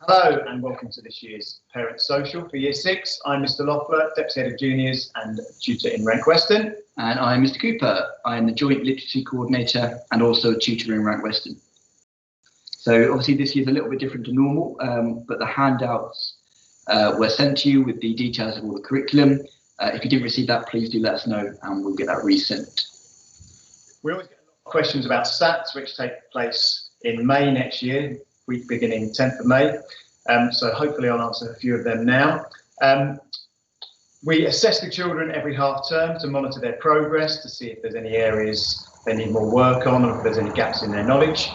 Hello and welcome to this year's Parent Social for Year 6. I'm Mr Leoffeler, Deputy Head of Juniors and Tutor in Rank Western. And I'm Mr Cooper. I'm the Joint Literacy Coordinator and also a tutor in Rank Western. So obviously this year's a little bit different to normal, but the handouts were sent to you with the details of all the curriculum. If you didn't receive that, please do let us know and we'll get that resent. We always get a lot of questions about SATs, which take place in May next year, week beginning 10th of May. So hopefully I'll answer a few of them now. We assess the children every half term to monitor their progress, to see if there's any areas they need more work on or if there's any gaps in their knowledge.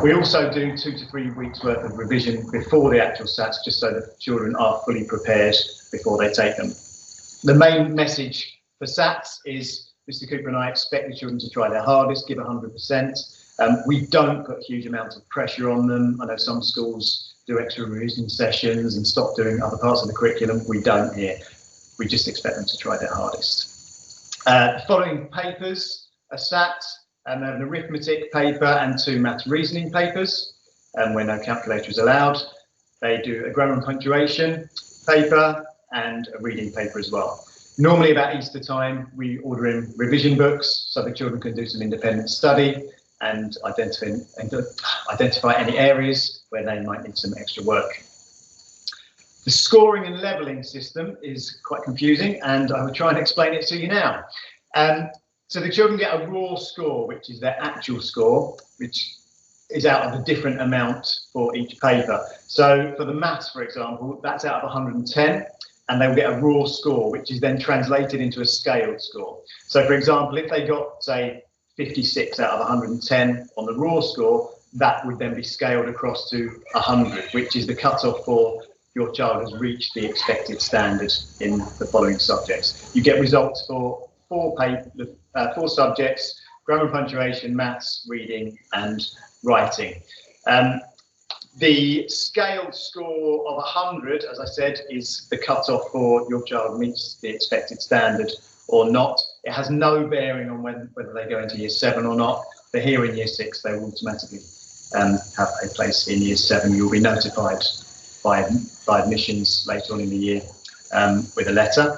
We also do 2 to 3 weeks worth of revision before the actual SATs, just so that children are fully prepared before they take them. The main message for SATs is Mr Cooper and I expect the children to try their hardest, give 100%. We don't put huge amounts of pressure on them. I know some schools do extra revision sessions and stop doing other parts of the curriculum. We don't here. We just expect them to try their hardest. The following papers are SAT, an arithmetic paper and 2 maths reasoning papers, where no calculator is allowed. They do a grammar and punctuation paper and a reading paper as well. Normally about Easter time, we order in revision books so the children can do some independent study and identify any areas where they might need some extra work. The scoring and levelling system is quite confusing, and I will try and explain it to you now. So the children get a raw score, which is their actual score, which is out of a different amount for each paper. So for the maths, for example, that's out of 110, and they'll get a raw score, which is then translated into a scaled score. So for example, if they got, say, 56 out of 110 on the raw score, that would then be scaled across to 100, which is the cutoff for your child has reached the expected standard in the following subjects. You get results for 4 subjects: grammar and punctuation, maths, reading and writing. The scaled score of 100, as I said, is the cutoff for your child meets the expected standard or not. It has no bearing on whether they go into year 7 or not. They're here in year 6, they will automatically have a place in year 7. You'll be notified by admissions later on in the year with a letter.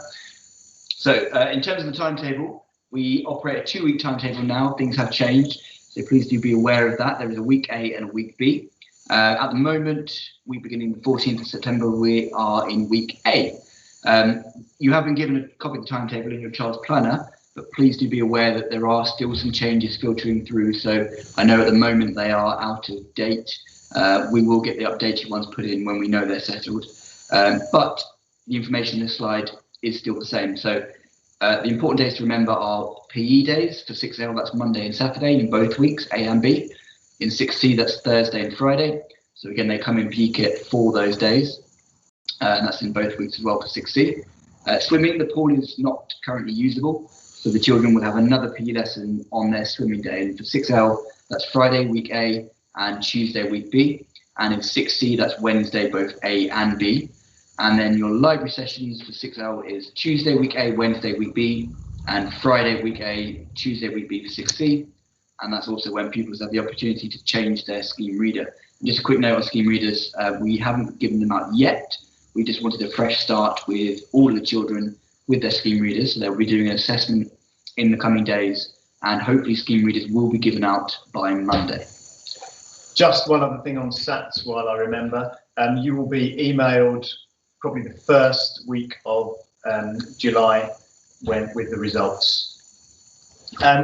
So in terms of the timetable, we operate a 2-week timetable now. Things have changed, so please do be aware of that. There is a week A and a week B. At the moment, week beginning the 14th of September, we are in week A. You have been given a copy of the timetable in your child's planner, but please do be aware that there are still some changes filtering through. So I know at the moment they are out of date. We will get the updated ones put in when we know they're settled. But the information in this slide is still the same. So the important days to remember are PE days for 6L, that's Monday and Saturday in both weeks, A and B. In 6C, that's Thursday and Friday. So again, they come in PE kit for those days. And that's in both weeks as well for 6C. Swimming, the pool is not currently usable. So the children will have another PE lesson on their swimming day. And for 6L, that's Friday, week A, and Tuesday, week B. And in 6C, that's Wednesday, both A and B. And then your library sessions for 6L is Tuesday, week A, Wednesday, week B, and Friday, week A, Tuesday, week B for 6C. And that's also when pupils have the opportunity to change their scheme reader. And just a quick note on scheme readers, we haven't given them out yet. We just wanted a fresh start with all of the children with their scheme readers. So they'll be doing an assessment in the coming days, and hopefully scheme readers will be given out by Monday. Just one other thing on SATs while I remember. You will be emailed probably the first week of July with the results.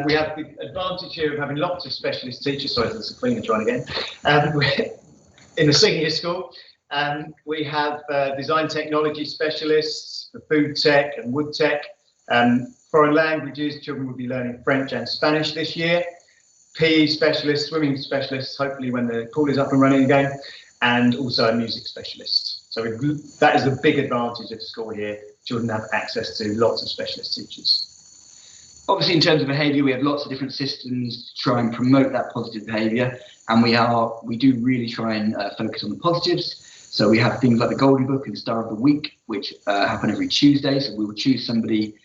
We have the advantage here of having lots of specialist teachers. Sorry, there's a cleaner trying again. In the senior school, we have design technology specialists for food tech and wood tech. Foreign languages, children will be learning French and Spanish this year. PE specialists, swimming specialists, hopefully when the pool is up and running again, and also a music specialist. So that is the big advantage of the school here. Children have access to lots of specialist teachers. Obviously, in terms of behaviour, we have lots of different systems to try and promote that positive behaviour, and we do really try and focus on the positives. So we have things like the Golden Book and Star of the Week, which happen every Tuesday. So we will choose somebody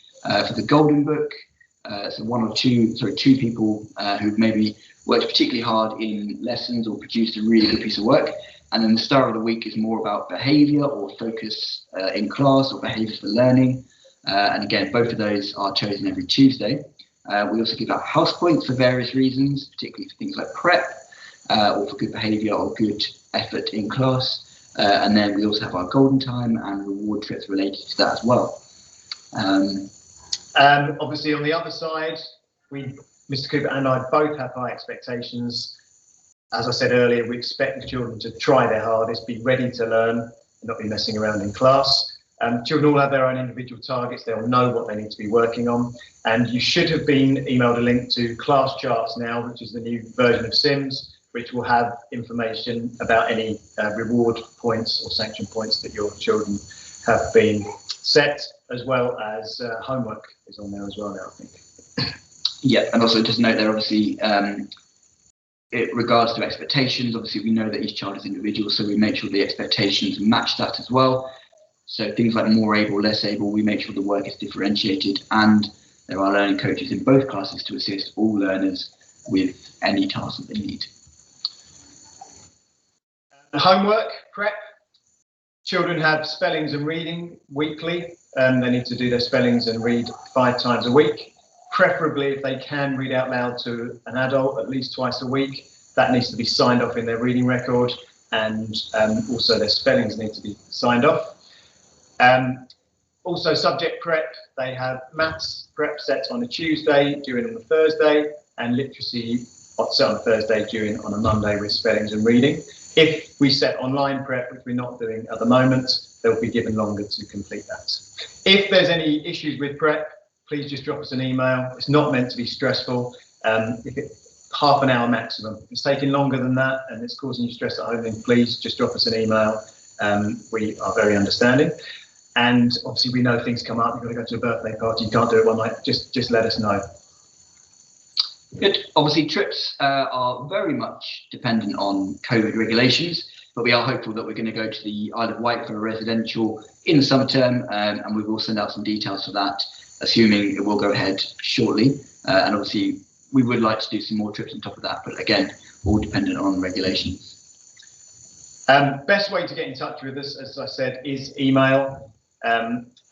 for the Golden Book. So two people who've maybe worked particularly hard in lessons or produced a really good piece of work. And then the star of the week is more about behaviour or focus in class or behaviour for learning. And again, both of those are chosen every Tuesday. We also give out house points for various reasons, particularly for things like prep or for good behaviour or good effort in class. And then we also have our golden time and reward trips related to that as well. Obviously, on the other side, Mr. Cooper and I both have high expectations. As I said earlier, we expect the children to try their hardest, be ready to learn, and not be messing around in class. Children all have their own individual targets. They'll know what they need to be working on. And you should have been emailed a link to Class Charts now, which is the new version of Sims, which will have information about any reward points or sanction points that your children have been set, as well as homework is on there as well now, I think. Yeah, and also just note there, obviously, in regards to expectations, obviously we know that each child is individual, so we make sure the expectations match that as well. So things like more able, less able, we make sure the work is differentiated, and there are learning coaches in both classes to assist all learners with any task that they need. Homework, prep. Children have spellings and reading weekly, and they need to do their spellings and read 5 times a week. Preferably, if they can, read out loud to an adult at least twice a week. That needs to be signed off in their reading record, and also their spellings need to be signed off. Also, subject prep, they have maths prep set on a Tuesday, due in on a Thursday, and literacy set on a Thursday, due in on a Monday with spellings and reading. If we set online prep, which we're not doing at the moment, they'll be given longer to complete that. If there's any issues with prep, please just drop us an email. It's not meant to be stressful. If it's half an hour maximum, if it's taking longer than that and it's causing you stress at home, then please just drop us an email. We are very understanding. And obviously we know things come up. You've got to go to a birthday party. You can't do it one night. Just let us know. Good. Obviously, trips are very much dependent on COVID regulations, but we are hopeful that we're going to go to the Isle of Wight for a residential in the summer term, and we will send out some details for that, assuming it will go ahead shortly. And obviously, we would like to do some more trips on top of that, but again, all dependent on regulations. Best way to get in touch with us, as I said, is email.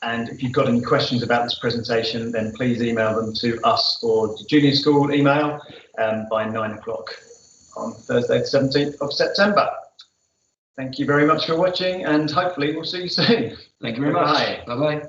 And if you've got any questions about this presentation, then please email them to us or the junior school email by 9 o'clock on Thursday, the 17th of September. Thank you very much for watching, and hopefully we'll see you soon. Thank you very much. Bye-bye.